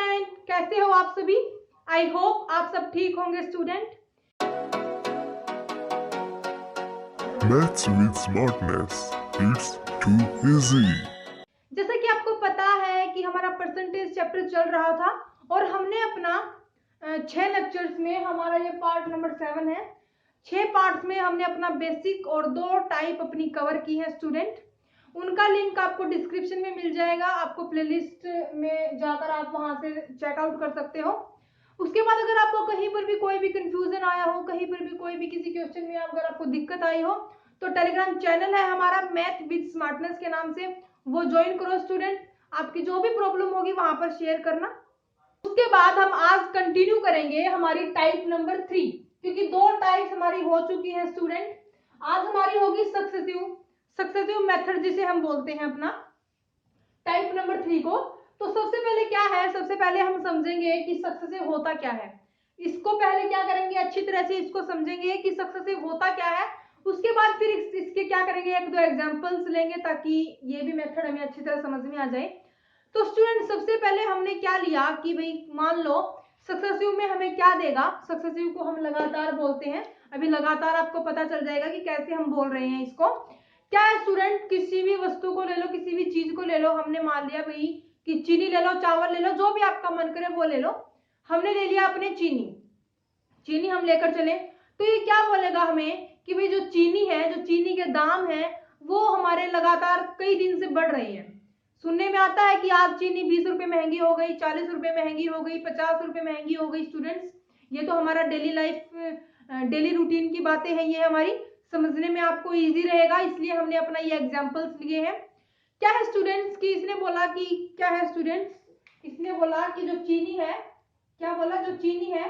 Student, कैसे हो आप सभी। आई होप आप सब ठीक होंगे student. Maths with smartness. It's too easy. जैसा कि आपको पता है कि हमारा परसेंटेज चैप्टर चल रहा था और हमने अपना 6 लेक्चर्स में, हमारा ये पार्ट नंबर 7 है, 6 पार्ट्स में हमने अपना बेसिक और 2 टाइप अपनी कवर की है स्टूडेंट। उनका लिंक आपको डिस्क्रिप्शन में मिल जाएगा, आपको प्लेलिस्ट में जाकर आप वहां से चेकआउट कर सकते हो। उसके बाद अगर आपको कहीं पर भी कोई भी कंफ्यूजन आया हो, कहीं पर भी कोई भी किसी क्वेश्चन में अगर आपको दिक्कत आई हो, तो टेलीग्राम चैनल है हमारा मैथ विद स्मार्टनेस के नाम से, वो ज्वाइन करो स्टूडेंट। आपकी जो भी प्रॉब्लम होगी वहां पर शेयर करना। उसके बाद हम आज कंटिन्यू करेंगे हमारी टाइप नंबर 3, क्योंकि 2 टाइप्स हमारी हो चुकी है स्टूडेंट। आज हमारी होगी सक्सेसिव मेथड, जिसे हम बोलते हैं अपना टाइप नंबर 3 को। तो सबसे पहले क्या है, सबसे पहले हम समझेंगे कि सक्सेसिव होता क्या है। इसको पहले क्या करेंगे, अच्छी तरह से इसको समझेंगे कि सक्सेसिव होता क्या है। उसके बाद फिर इसके क्या करेंगे, 1-2 एग्जांपल्स लेंगे ताकि ये भी मेथड हमें अच्छी तरह समझ में आ जाए। तो स्टूडेंट सबसे पहले हमने क्या लिया कि भाई मान लो सक्सेसिव में हमें क्या देगा। सक्सेसिव को हम लगातार बोलते हैं। अभी लगातार आपको पता चल जाएगा कि कैसे हम बोल रहे हैं इसको। क्या है स्टूडेंट, किसी भी वस्तु को ले लो, किसी भी चीज को ले लो। हमने मान लिया भाई कि चीनी ले लो, चावल ले लो, जो भी आपका मन करे वो ले लो। हमने ले लिया अपने चीनी हम लेकर चले, तो ये क्या बोलेगा हमें कि भाई जो चीनी है, जो चीनी के दाम है, वो हमारे लगातार कई दिन से बढ़ रहे हैं। सुनने में आता है कि आज चीनी 20 रुपए महंगी हो गई, 40 रुपए महंगी हो गई, 50 रुपए महंगी हो गई स्टूडेंट्स। ये तो हमारा डेली लाइफ, डेली रूटीन की बातें हैं, ये हमारी समझने में आपको इजी रहेगा, इसलिए हमने अपना ये एग्जांपल्स लिए हैं। क्या है स्टूडेंट्स कि इसने बोला कि क्या है स्टूडेंट्स, इसने बोला कि जो चीनी है, क्या बोला, जो चीनी है,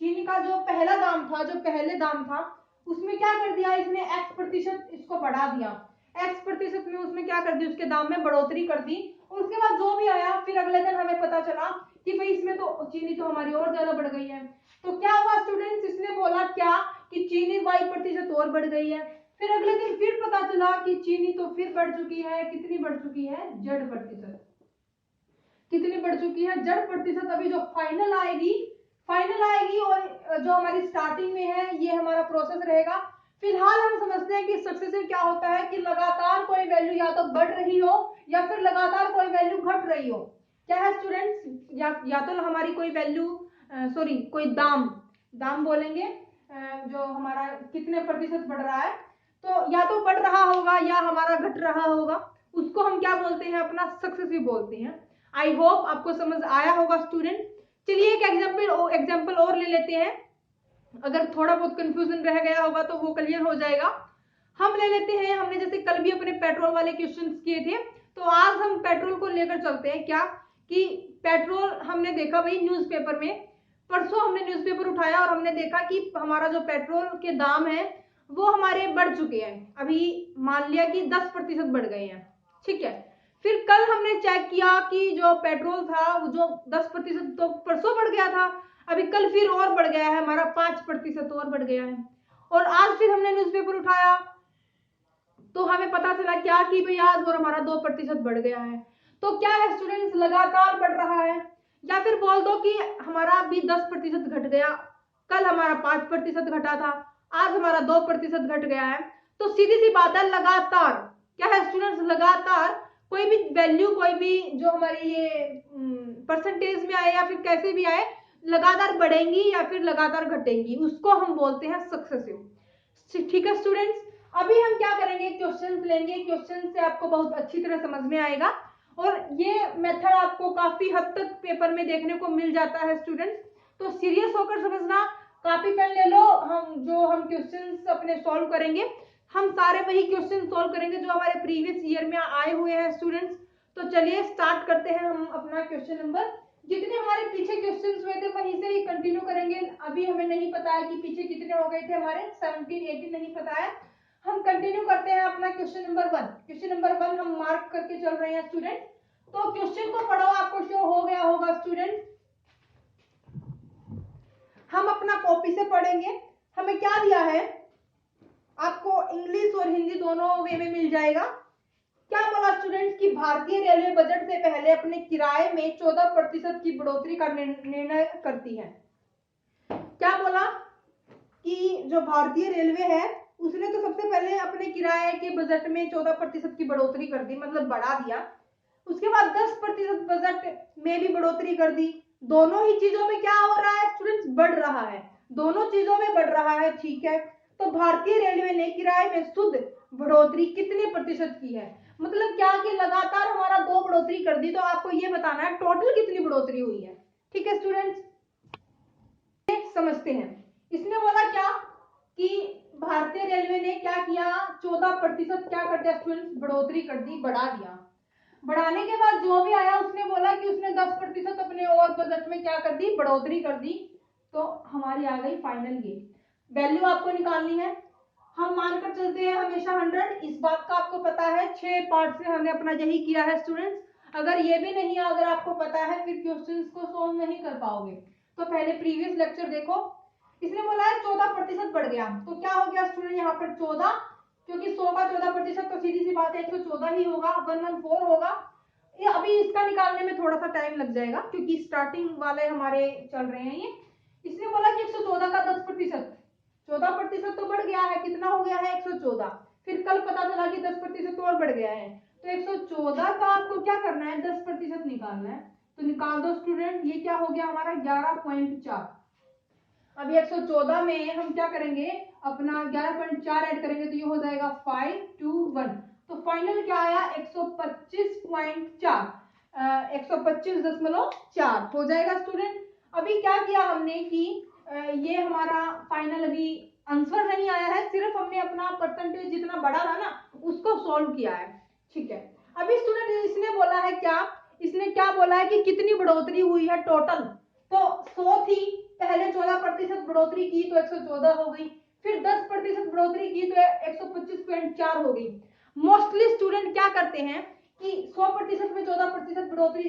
चीनी का जो पहला दाम था, जो पहले दाम था, उसमें क्या कर दिया इसने, x% इसको बढ़ा दिया। x% में उसमें क्या कर दी, उसके दाम में बढ़ोतरी कर दी। और उसके बाद जो भी आया, फिर अगले दिन हमें पता चला कि भाई इसमें तो चीनी तो हमारी और ज्यादा बढ़ गई है। तो क्या हुआ स्टूडेंट्स, इसने बोला क्या कि चीनी y% और बढ़ गई है। फिर अगले दिन फिर पता चला कि चीनी तो फिर बढ़ चुकी है, कितनी बढ़ चुकी है, z%। कितनी बढ़ चुकी है, z%। अभी जो फाइनल आएगी और जो हमारी स्टार्टिंग में है, ये हमारा प्रोसेस रहेगा। फिलहाल हम समझते हैं कि सक्सेसिव क्या होता है कि लगातार कोई वैल्यू या तो बढ़ रही हो या फिर लगातार कोई वैल्यू घट रही हो। क्या है स्टूडेंट्स, या तो हमारी कोई वैल्यू, सॉरी कोई दाम बोलेंगे, जो हमारा कितने प्रतिशत बढ़ रहा है, तो या तो बढ़ रहा होगा या हमारा घट रहा होगा, उसको हम क्या बोलते हैं, अपना सक्सेसिव बोलते हैं। आई होप आपको समझ आया होगा स्टूडेंट। चलिए एक एग्जाम्पल और ले लेते हैं, अगर थोड़ा बहुत कंफ्यूजन रह गया होगा तो वो क्लियर हो जाएगा। हम ले लेते हैं, हमने जैसे कल भी अपने पेट्रोल वाले क्वेश्चंस किए थे, तो आज हम पेट्रोल को लेकर चलते हैं। क्या कि पेट्रोल हमने देखा भाई न्यूज़पेपर में, परसों हमने न्यूज़पेपर उठाया और हमने देखा कि हमारा जो पेट्रोल के दाम है वो हमारे बढ़ चुके हैं। अभी मान लिया कि 10% बढ़ गए हैं, ठीक है। फिर कल हमने चेक किया कि जो पेट्रोल था जो 10% तो परसों बढ़ गया था, अभी कल फिर और बढ़ गया है, हमारा 5% और बढ़ गया है। और आज फिर हमने न्यूज़पेपर उठाया तो हमें पता चला क्या कि भाई आज और हमारा 2% बढ़ गया है। तो क्या है स्टूडेंट्स, लगातार बढ़ रहा है। या फिर बोल दो कि हमारा अभी 10% घट गया, कल हमारा 5% घटा था, आज हमारा 2% घट गया है। तो सीधी सी बात है, लगातार क्या है स्टूडेंट्स, लगातार कोई भी वैल्यू, कोई भी जो हमारी ये परसेंटेज में आए या फिर कैसे भी आए, लगातार बढ़ेंगी या फिर लगातार घटेंगी, उसको हम बोलते हैं सक्सेसिव। ठीक है स्टूडेंट्स, अभी हम क्या करेंगे, क्वेश्चन लेंगे। क्वेश्चन से आपको बहुत अच्छी तरह समझ में आएगा और ये मेथड आपको काफी हद तक पेपर में देखने को मिल जाता है स्टूडेंट्स। तो सीरियस होकर समझना, कॉपी पेन ले लो। हम क्वेश्चंस अपने सॉल्व करेंगे, हम सारे वही क्वेश्चन सॉल्व करेंगे जो हमारे प्रीवियस ईयर में आए हुए हैं स्टूडेंट्स। तो चलिए स्टार्ट करते हैं हम अपना क्वेश्चन नंबर। जितने हमारे पीछे क्वेश्चंस हुए थे वहीं से ही कंटिन्यू करेंगे। अभी हमें नहीं पता है कि पीछे कितने हो गए थे हमारे, 17 18 नहीं पता है। हम कंटिन्यू करते हैं अपना क्वेश्चन नंबर 1। क्वेश्चन नंबर 1 हम मार्क करके चल रहे हैं स्टूडेंट। तो क्वेश्चन को पढ़ो, आपको शो हो गया होगा स्टूडेंट। हम अपना कॉपी से पढ़ेंगे। हमें क्या दिया है, आपको इंग्लिश और हिंदी दोनों वे में मिल जाएगा। क्या बोला स्टूडेंट्स कि भारतीय रेलवे बजट से पहले अपने किराए में 14% की बढ़ोतरी का निर्णय करती है। क्या बोला कि जो भारतीय रेलवे है उसने तो सबसे पहले अपने किराए के बजट में 14% की बढ़ोतरी कर दी, मतलब बढ़ा दिया। उसके बाद 10% बजट में भी बढ़ोतरी कर दी। दोनों ही चीजों में क्या हो रहा है स्टूडेंट्स, बढ़ रहा है, दोनों चीजों में बढ़ रहा है। ठीक है, तो भारतीय रेलवे ने किराए में शुद्ध बढ़ोतरी कितने प्रतिशत की है, मतलब क्या कि लगातार हमारा 2 बढ़ोतरी कर दी, तो आपको ये बताना है टोटल कितनी बढ़ोतरी हुई है। ठीक है स्टूडेंट्स, समझते हैं। इसने बोला क्या कि भारतीय रेलवे ने क्या किया, 14% क्या कर दिया स्टूडेंट्स, बढ़ोतरी कर दी, बढ़ा दिया। बढ़ाने के बाद जो भी आया उसने बोला कि उसने 10% अपने और बजट में क्या कर दी, बढ़ोतरी कर दी। तो हमारी आ गई फाइनल ये वैल्यू आपको निकालनी है। हम मानकर चलते हैं हमेशा 100, इस बात का आपको पता है। 6 पार्ट से हमने अपना यही किया है स्टूडेंट्स। अगर ये भी नहीं है, अगर आपको पता है, फिर क्वेश्चंस को सोल्व नहीं कर पाओगे। तो पहले प्रीवियस लेक्चर देखो। इसने बोला है 14% बढ़ गया, तो क्या हो गया स्टूडेंट यहाँ पर 14, क्योंकि 100 का 14% तो सीधी सी बात है 114 ही होगा, 114 होगा। ये अभी इसका निकालने में थोड़ा सा टाइम लग जाएगा क्योंकि स्टार्टिंग वाले हमारे चल रहे हैं ये। इसने बोला कि 114 का 10%, 14% तो बढ़ गया है, कितना हो गया है 114। फिर कल पता चला कि 10% और बढ़ गया है, तो 114 का आपको क्या करना है, 10% निकालना है। तो निकाल दो स्टूडेंट, ये क्या हो गया हमारा 11.4। अभी 114 में हम क्या करेंगे, अपना 11.4 ऐड करेंगे, तो ये हो जाएगा 521। तो फाइनल क्या आया 125.4, 125.4 हो जाएगा स्टूडेंट। अभी क्या किया हमने कि ये हमारा फाइनल अभी आंसर नहीं आया है, सिर्फ हमने अपना परसेंटेज जितना बढ़ा था ना उसको सॉल्व किया है। ठीक है, अभी स्टूडेंट इसने बोला है क्या, इसने क्या बोला है कि कितनी बढ़ोतरी हुई है टोटल। तो 100 थी, पहले 14% बढ़ोतरी की तो 114 हो गई, फिर 10% बढ़ोतरी की तो 125.4 हो गई। मोस्टली स्टूडेंट क्या करते हैं कि 100% में 14% बढ़ोतरी,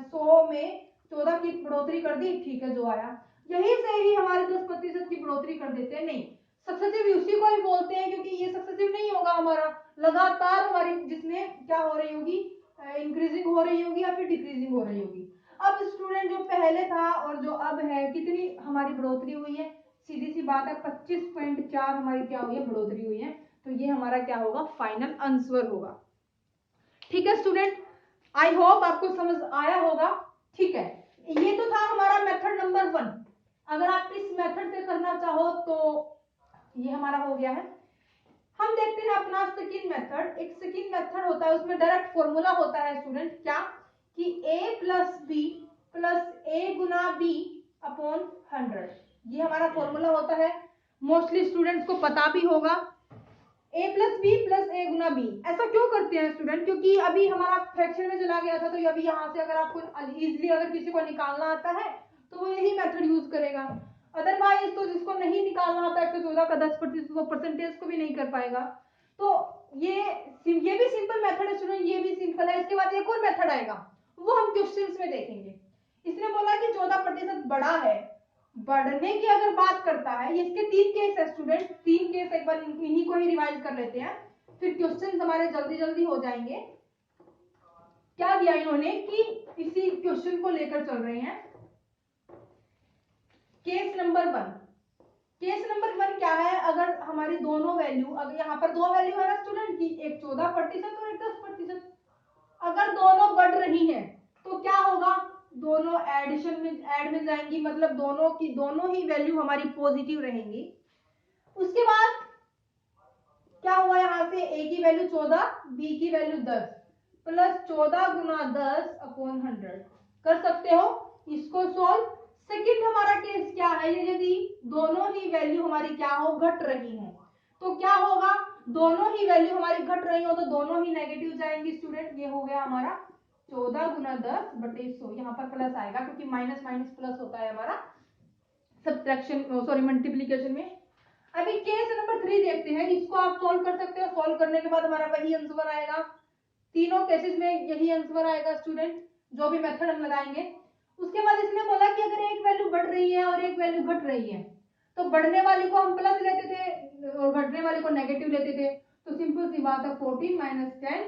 100 में 14 की बढ़ोतरी कर दी, ठीक है जो आया, यही से ही हमारे 10% की बढ़ोतरी कर देते हैं। नहीं, सक्सेसिव उसी को ही बोलते हैं, क्योंकि ये सक्सेसिव नहीं होगा हमारा, लगातार हमारी जिसमें क्या हो रही होगी, इंक्रीजिंग हो रही होगी या फिर डिक्रीजिंग हो रही होगी। अब स्टूडेंट जो पहले था और जो अब है, कितनी हमारी बढ़ोतरी हुई है, सीधी सी बात है 25.4 हमारी क्या हुई है, बढ़ोतरी हुई है। तो ये हमारा क्या होगा, फाइनल आंसर होगा। ठीक है स्टूडेंट, आई होप आपको समझ आया होगा। ठीक है, ये तो था हमारा मेथड नंबर 1। अगर आप इस मेथड से करना चाहो तो ये हमारा हो गया है। हम देखते हैं अपना सेकंड मेथड। एक सेकंड मेथड होता है, उसमें डायरेक्ट फॉर्मूला होता है स्टूडेंट, क्या कि a plus B plus A गुना बी अपॉन 100, ये हमारा फॉर्मूला होता है। मोस्टली स्टूडेंट्स को पता भी होगा, a plus B plus A गुना बी। ऐसा क्यों करते हैं स्टूडेंट, क्योंकि अभी हमारा फ्रैक्शन में चला गया था, तो अभी यहाँ से अगर आपको इजिली अगर किसी को निकालना आता है तो वो यही मेथड यूज करेगा। अदरवाइज तो जिसको नहीं निकालना आता 114 का 10%, वो परसेंटेज को भी नहीं कर पाएगा। तो ये भी सिंपल मेथड है स्टूडेंट, ये भी सिंपल है। इसके बाद एक और मेथड आएगा, वो हम क्वेश्चंस में देखेंगे। इसने बोला कि 14% बढ़ा है, बढ़ने की अगर बात करता है, इसके 3 केस है स्टूडेंट, 3 केस एक बार इन्हीं को ही रिवाइज कर लेते हैं, फिर क्वेश्चन हमारे जल्दी जल्दी हो जाएंगे। क्या दिया इन्होंने कि इसी क्वेश्चन को लेकर चल रहे हैं। केस नंबर 1, केस नंबर 1 क्या है, अगर हमारी दोनों वैल्यू, अगर यहाँ पर 2 वैल्यू है ना स्टूडेंट की, एक 14% और एक 10%, अगर दोनों बढ़ रही हैं तो क्या होगा, दोनों एडिशन में ऐड में जाएंगी, मतलब दोनों की दोनों ही वैल्यू हमारी पॉजिटिव रहेंगी। उसके बाद क्या हुआ, यहाँ से a की वैल्यू 14, b की वैल्यू 10, प्लस 14 गुना 10 अपॉन 100। कर सकते हो इसको सॉल्व। सेकंड हमारा केस क्या है, यदि दोनों ही वैल्यू हमारी क्या हो, घट रही हो, तो क्या होगा, दोनों ही वैल्यू हमारी घट रही हो तो दोनों ही नेगेटिव जाएंगी स्टूडेंट। ये हो गया हमारा 14 गुना 10 बटे 100, यहाँ पर प्लस आएगा क्योंकि माइनस माइनस प्लस होता है हमारा सब्ट्रैक्शन, सॉरी मल्टीप्लीकेशन में। अभी केस नंबर 3 देखते हैं, इसको आप सॉल्व कर सकते हो। सॉल्व करने के बाद हमारा वही आंसर आएगा, तीनों केसेस में यही आंसर आएगा स्टूडेंट, जो भी मेथड हम लगाएंगे। उसके बाद इसने बोला कि अगर एक वैल्यू बढ़ रही है और एक वैल्यू घट रही है, तो बढ़ने वाली को हम प्लस लेते थे और घटने वाली को नेगेटिव लेते थे। तो सिंपल सी बात है 14 माइनस 10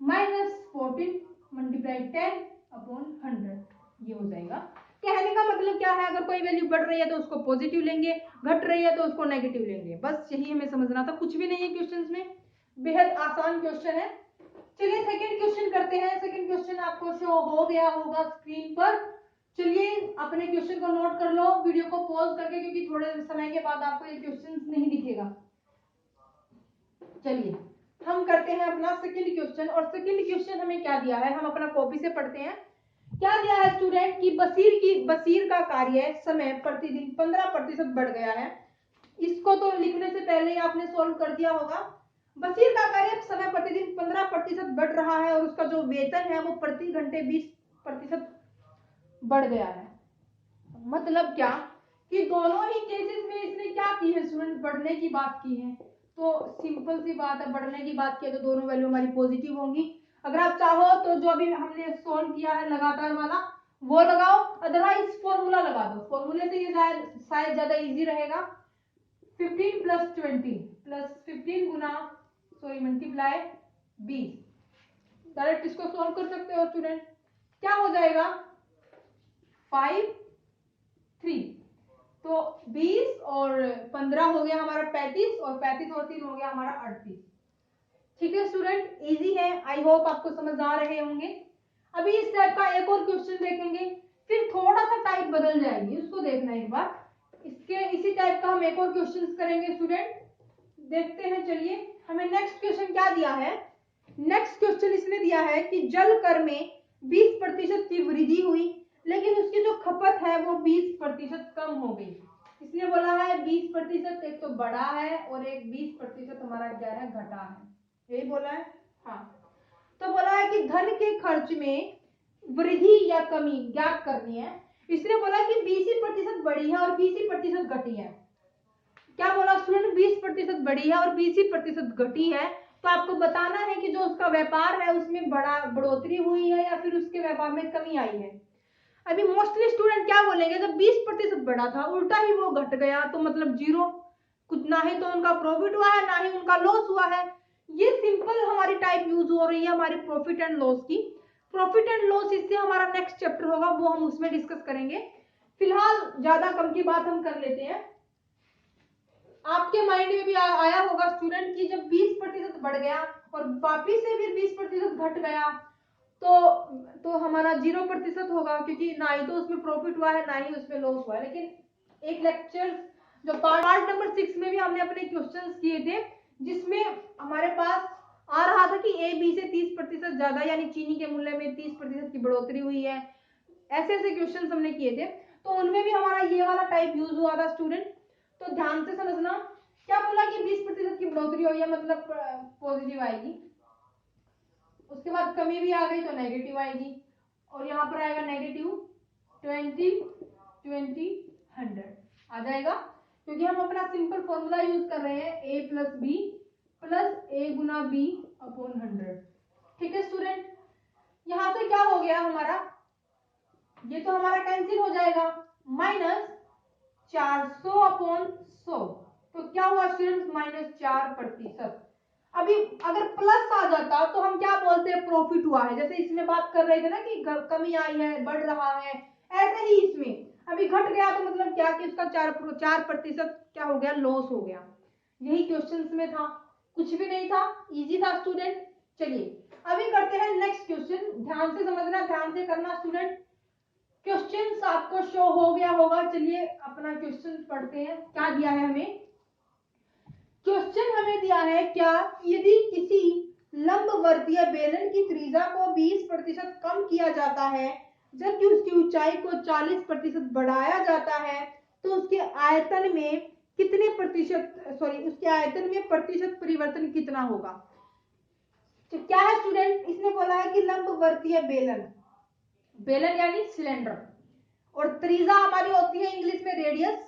-14 मल्टीप्लाई 10/100 ये हो जाएगा। कहने का मतलब क्या है, अगर कोई वैल्यू बढ़ रही है तो उसको पॉजिटिव लेंगे, घट रही है तो उसको नेगेटिव लेंगे, बस यही हमें समझना था, कुछ भी नहीं है क्वेश्चंस में, बेहद आसान क्वेश्चन है। चलिए सेकंड क्वेश्चन करते हैं। सेकंड क्वेश्चन आपको शो हो गया होगा स्क्रीन पर। चलिए अपने क्वेश्चन को नोट कर लो वीडियो को पॉज करके, क्योंकि थोड़े समय के बाद आपको ये क्वेश्चन नहीं दिखेगा। चलिए हम करते हैं अपना सेकंड क्वेश्चन। और सेकंड क्वेश्चन हमें क्या दिया है, हम अपना कॉपी से पढ़ते हैं। क्या दिया है स्टूडेंट की बसीर का कार्य समय प्रतिदिन 15% बढ़ गया है। इसको तो लिखने से पहले ही आपने सॉल्व कर दिया होगा। बसीर का कार्य समय प्रतिदिन 15% बढ़ रहा है और उसका जो वेतन है वो प्रति घंटे 20% बढ़ गया है। मतलब क्या कि दोनों ही केसेस में इसने क्या की है स्टूडेंट, बढ़ने की बात की है। तो सिंपल सी बात है, बढ़ने की बात की है तो दोनों वैल्यू हमारी पॉजिटिव होंगी। अगर आप चाहो तो जो भी हमने सॉल्व किया है लगातार वाला वो लगाओ, अदरवाइज फॉर्मूला लगा दो। फॉर्मूले से ये शायद ज्यादा इजी रहेगा। 15 + 20 + 15 गुना मल्टीप्लाई 20, डायरेक्ट इसको सॉल्व कर सकते हो स्टूडेंट। क्या हो जाएगा 5 3, तो 20 और 15 हो गया हमारा 35 और 35 और 3 हो गया हमारा 38। ठीक है स्टूडेंट, इजी है, आई होप आपको समझ आ रहे होंगे। अभी इस टाइप का एक और क्वेश्चन देखेंगे, फिर थोड़ा सा टाइप बदल जाएगी, उसको देखना एक बार। इसके इसी टाइप का हम एक और क्वेश्चन करेंगे स्टूडेंट, देखते हैं। चलिए हमें नेक्स्ट क्वेश्चन क्या दिया है। नेक्स्ट क्वेश्चन इसने दिया है कि जल कर में 20% की वृद्धि हुई, लेकिन उसकी जो खपत है वो 20% कम हो गई। इसने बोला है 20% एक तो बढ़ा है और एक 20% हमारा क्या है घटा है, यही बोला है। हाँ, तो बोला है कि धन के खर्च में वृद्धि या कमी ज्ञात करनी है। इसने बोला कि 20% बढ़ी है और 20% घटी है। क्या बोला स्टूडेंट, 20% बढ़ी है और 20% घटी है, तो आपको बताना है कि जो उसका व्यापार है उसमें बढ़ोतरी हुई है या फिर उसके व्यापार में कमी आई है। अभी मोस्टली स्टूडेंट क्या बोलेंगे, जब 20% बढ़ा था उल्टा ही वो घट गया तो मतलब जीरो, कुछ ना ही तो उनका प्रॉफिट हुआ है ना ही उनका लॉस हुआ है। ये सिंपल हमारी टाइप यूज हो रही है हमारी प्रॉफिट एंड लॉस की। प्रॉफिट एंड लॉस इससे हमारा नेक्स्ट चैप्टर होगा, वो हम उसमें डिस्कस करेंगे। फिलहाल ज्यादा कम की बात हम कर लेते हैं। आपके माइंड में भी आया होगा स्टूडेंट कि जब 20% बढ़ गया और वापिस से फिर 20% घट गया तो हमारा 0% होगा, क्योंकि ना ही तो उसमें प्रॉफिट हुआ है ना ही उसमें लॉस हुआ है। लेकिन एक लेक्चर जो पार्ट नंबर 6 में भी हमने अपने क्वेश्चंस किए थे, जिसमें हमारे पास आ रहा था कि ए बी से 30% ज्यादा, यानी चीनी के मूल्य में 30% की बढ़ोतरी हुई है। ऐसे ऐसे क्वेश्चंस हमने किए थे, तो उनमें भी हमारा ये वाला टाइप यूज हुआ था स्टूडेंट। तो ध्यान से समझना, क्या बोला कि 20% की बढ़ोतरी हुई है मतलब पॉजिटिव आएगी, उसके बाद कमी भी आ गई तो नेगेटिव आएगी, और यहाँ पर आएगा नेगेटिव 20 20 100 आ जाएगा, क्योंकि हम अपना सिंपल फॉर्मूला यूज कर रहे हैं a + b + a × b/100। ठीक है स्टूडेंट, यहाँ से क्या हो गया हमारा, ये तो हमारा कैंसिल हो जाएगा, -400/100, तो क्या हुआ स्टूडेंट -4%। अभी अगर प्लस आ जाता तो हम क्या बोलते हैं प्रॉफिट हुआ है, जैसे इसमें बात कर रहे थे ना कि कमी आई है बढ़ रहा है, ऐसे ही इसमें अभी घट गया तो मतलब क्या कि उसका 4% क्या हो गया लॉस हो गया। यही क्वेश्चंस में था, कुछ भी नहीं था, इजी था स्टूडेंट। चलिए अभी करते हैं नेक्स्ट क्वेश्चन, ध्यान से समझना ध्यान से करना स्टूडेंट। क्वेश्चंस आपको शो हो गया होगा, चलिए अपना क्वेश्चन पढ़ते हैं क्या दिया है हमें। क्वेश्चन हमें दिया है क्या यदि किसी लंबवर्तीय बेलन की त्रिज्या को 20% कम किया जाता है जबकि उसकी ऊंचाई को 40% बढ़ाया जाता है तो उसके आयतन में प्रतिशत परिवर्तन कितना होगा। तो क्या है स्टूडेंट, इसने बोला है कि लंबवर्तीय बेलन यानी सिलेंडर, और त्रिज्या हमारी होती है इंग्लिश में रेडियस।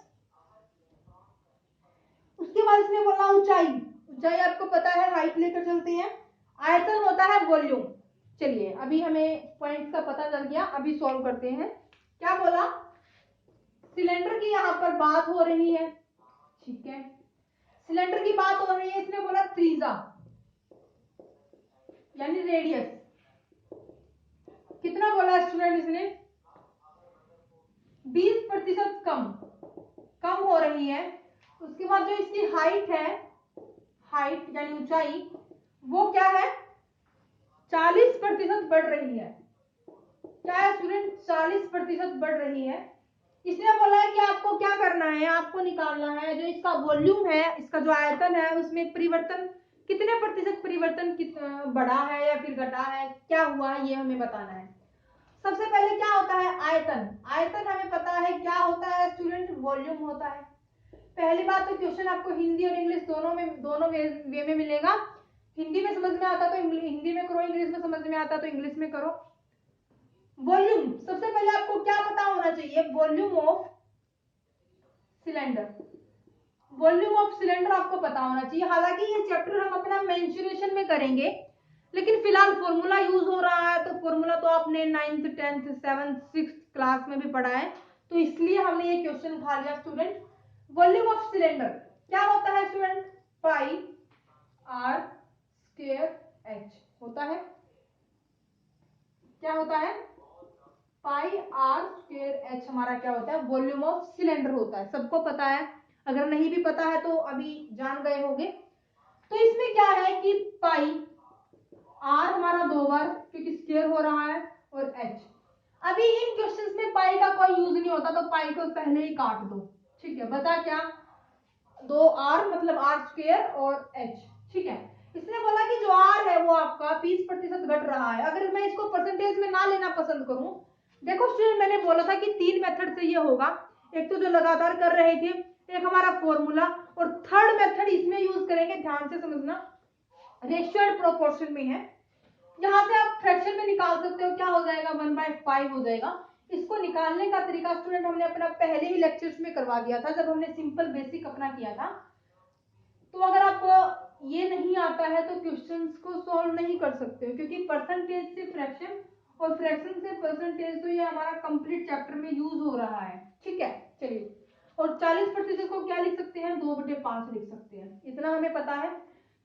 उसके बाद इसने बोला ऊंचाई आपको पता है हाइट लेकर चलते हैं, आयतन होता है वॉल्यूम। चलिए अभी हमें पॉइंट्स का पता चल गया, अभी सॉल्व करते हैं। क्या बोला, सिलेंडर की यहाँ पर बात हो रही है, ठीक है, सिलेंडर की बात हो रही है, इसने बोला त्रिज्या यानी रेडियस, कितना बोला स्टूडेंट इसने, 20% कम हो रही है। उसके बाद जो इसकी हाइट है, हाइट यानी ऊंचाई, वो क्या है, 40% बढ़ रही है। क्या है स्टूडेंट, 40% बढ़ रही है। इसने बोला है कि आपको क्या करना है, आपको निकालना है जो इसका वॉल्यूम है, इसका जो आयतन है, उसमें परिवर्तन कितने प्रतिशत परिवर्तन बढ़ा है या फिर घटा है, क्या हुआ है, ये हमें बताना है। सबसे पहले क्या होता है आयतन, आयतन हमें पता है क्या होता है स्टूडेंट, वॉल्यूम होता है। पहली बात तो क्वेश्चन आपको हिंदी और इंग्लिश दोनों वे में मिलेगा। हिंदी में समझ में आता तो हिंदी में करो, इंग्लिश में समझ में आता तो इंग्लिश में करो। वॉल्यूम, सबसे पहले आपको क्या पता होना चाहिए, volume of cylinder, volume of cylinder आपको पता होना चाहिए। हालांकि ये चैप्टर हम अपना मेंसुरेशन में करेंगे, लेकिन फिलहाल फॉर्मूला यूज हो रहा है, तो फॉर्मूला तो आपने 9th 10th 7th 6th class में भी पढ़ा है, तो इसलिए हमने ये क्वेश्चन उठा लिया स्टूडेंट। वॉल्यूम ऑफ सिलेंडर क्या होता है student, pi R square H होता है। क्या होता है, पाई आर स्क्वायर एच हमारा क्या होता है, वॉल्यूम ऑफ सिलेंडर होता है। सबको पता है, अगर नहीं भी पता है तो अभी जान गए होंगे। तो इसमें क्या है कि पाई आर हमारा 2 बार क्योंकि स्क्वायर हो रहा है, और एच। अभी इन क्वेश्चंस में पाई का कोई यूज नहीं होता, तो पाई को पहले ही काट दो, ठीक है। बचा क्या, 2r मतलब आर स्क्वायर और एच, ठीक है। इसने बोला कि जो आर है वो आपका 20% घट रहा है। अगर मैं इसको परसेंटेज में ना लेना पसंद करूं, देखो स्टूडेंट मैंने बोला था कि 3 मेथड से ये होगा, एक तो जो लगातार कर रहे थे, एक हमारा फॉर्मूला, और थर्ड मेथड इसमें यूज करेंगे, ध्यान से समझना, रेशियो एंड प्रोपोर्शन में है। यहाँ से आप फ्रैक्शन में निकाल सकते हो, क्या हो जाएगा, 1/5 हो जाएगा। इसको निकालने का तरीका स्टूडेंट हमने अपना पहले ही लेक्चर्स में करवा दिया था, जब हमने सिंपल बेसिक अपना किया था। तो अगर आपको ये नहीं आता है तो क्वेश्चंस को सॉल्व नहीं कर सकते हो, क्योंकि परसेंटेज से फ्रैक्शन और फ्रैक्शन से परसेंटेज, तो ये हमारा कंप्लीट चैप्टर में यूज हो रहा है, ठीक है। चलिए, और 40% को क्या लिख सकते हैं, 2/5 लिख सकते हैं, इतना हमें पता है।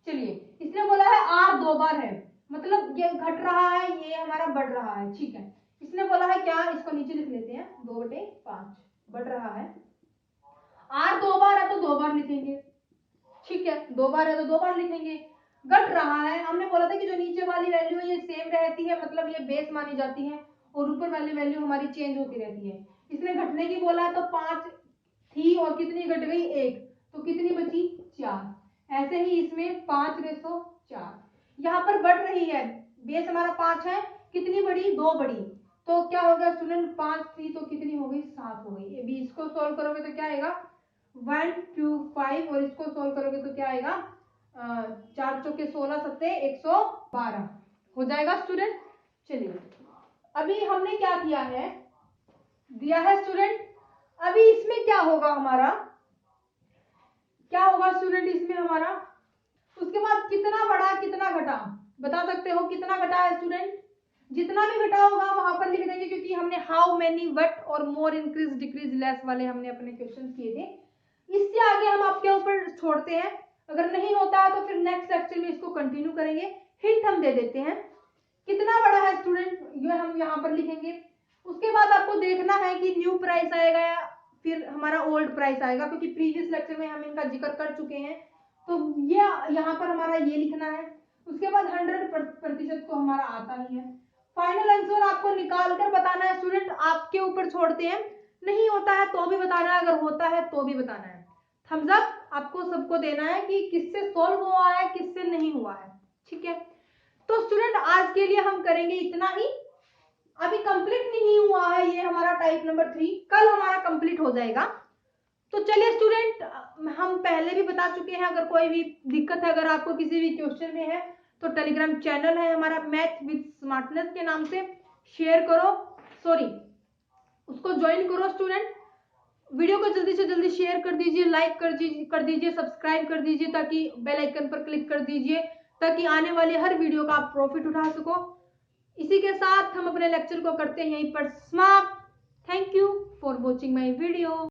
चलिए, इसने बोला है आर 2 बार है, मतलब ये घट रहा है, ये हमारा बढ़ रहा है, ठीक है। इसने बोला है क्या, इसको नीचे लिख लेते हैं, 2/5 बढ़ रहा है। आर 2 बार है तो 2 बार लिखेंगे, ठीक है, 2 बार है तो 2 बार लिखेंगे। घट रहा है, हमने बोला था कि जो नीचे वाली वैल्यू है ये सेम रहती है, मतलब ये बेस मानी जाती है, और ऊपर वाली वैल्यू हमारी चेंज होती रहती है। इसने घटने की बोला है तो 5 थी और कितनी घट गई, 1, तो कितनी बची, 4। ऐसे ही इसमें 5/4। यहाँ पर बढ़ रही है, बेस हमारा 5 है, कितनी बड़ी, 2 बड़ी, तो क्या हो गया स्टूडेंट, 5 थी तो कितनी हो गई, 7 हो गई। अभी इसको सोल्व करोगे तो क्या आएगा, 1 2 5, और इसको सोल्व करोगे तो क्या आएगा, 4 चौके 16 सत्ते 112 हो जाएगा स्टूडेंट। चलिए, अभी हमने क्या किया है, दिया है स्टूडेंट। अभी इसमें क्या होगा हमारा, क्या होगा स्टूडेंट इसमें हमारा, उसके बाद कितना बढ़ा कितना घटा, बता सकते हो कितना घटा है स्टूडेंट, जितना भी घटा होगा वहां पर लिख देंगे, क्योंकि हमने हाउ मेनी व्हाट और मोर इंक्रीज डिक्रीज लेस वाले हमने अपने क्वेश्चन किए थे। इससे आगे हम आपके ऊपर छोड़ते हैं, अगर नहीं होता है तो फिर नेक्स्ट लेक्चर में इसको कंटिन्यू करेंगे। हिंट हम दे देते हैं, कितना बड़ा है स्टूडेंट, ये हम यहाँ पर लिखेंगे। उसके बाद आपको देखना है कि न्यू प्राइस आएगा या फिर हमारा ओल्ड प्राइस आएगा, क्योंकि प्रीवियस लेक्चर में हम इनका जिक्र कर चुके हैं, तो ये यहाँ पर हमारा ये लिखना है। उसके बाद 100% तो हमारा आता ही है। फाइनल आंसर आपको निकाल कर बताना है स्टूडेंट, आपके ऊपर छोड़ते हैं, नहीं होता है तो भी बताना है, अगर होता है तो भी बताना है। थम्स अप आपको सबको देना है कि किससे सॉल्व हुआ है किससे नहीं हुआ है, ठीक है। तो स्टूडेंट आज के लिए हम करेंगे इतना ही, अभी कंप्लीट नहीं हुआ है ये हमारा टाइप नंबर 3, कल हमारा कंप्लीट हो जाएगा। तो चलिए स्टूडेंट, हम पहले भी बता चुके हैं, अगर कोई भी दिक्कत है, अगर आपको किसी भी क्वेश्चन में है, तो टेलीग्राम चैनल है हमारा मैथ विद स्मार्टनेस के नाम से, शेयर करो, सॉरी उसको ज्वाइन करो स्टूडेंट। वीडियो को जल्दी से जल्दी शेयर कर दीजिए, लाइक कर दीजिए, सब्सक्राइब कर दीजिए, ताकि बेल आइकन पर क्लिक कर दीजिए, ताकि आने वाले हर वीडियो का आप प्रॉफिट उठा सको। इसी के साथ हम अपने लेक्चर को करते हैं यहीं पर समाप्त। Thank you for watching my video.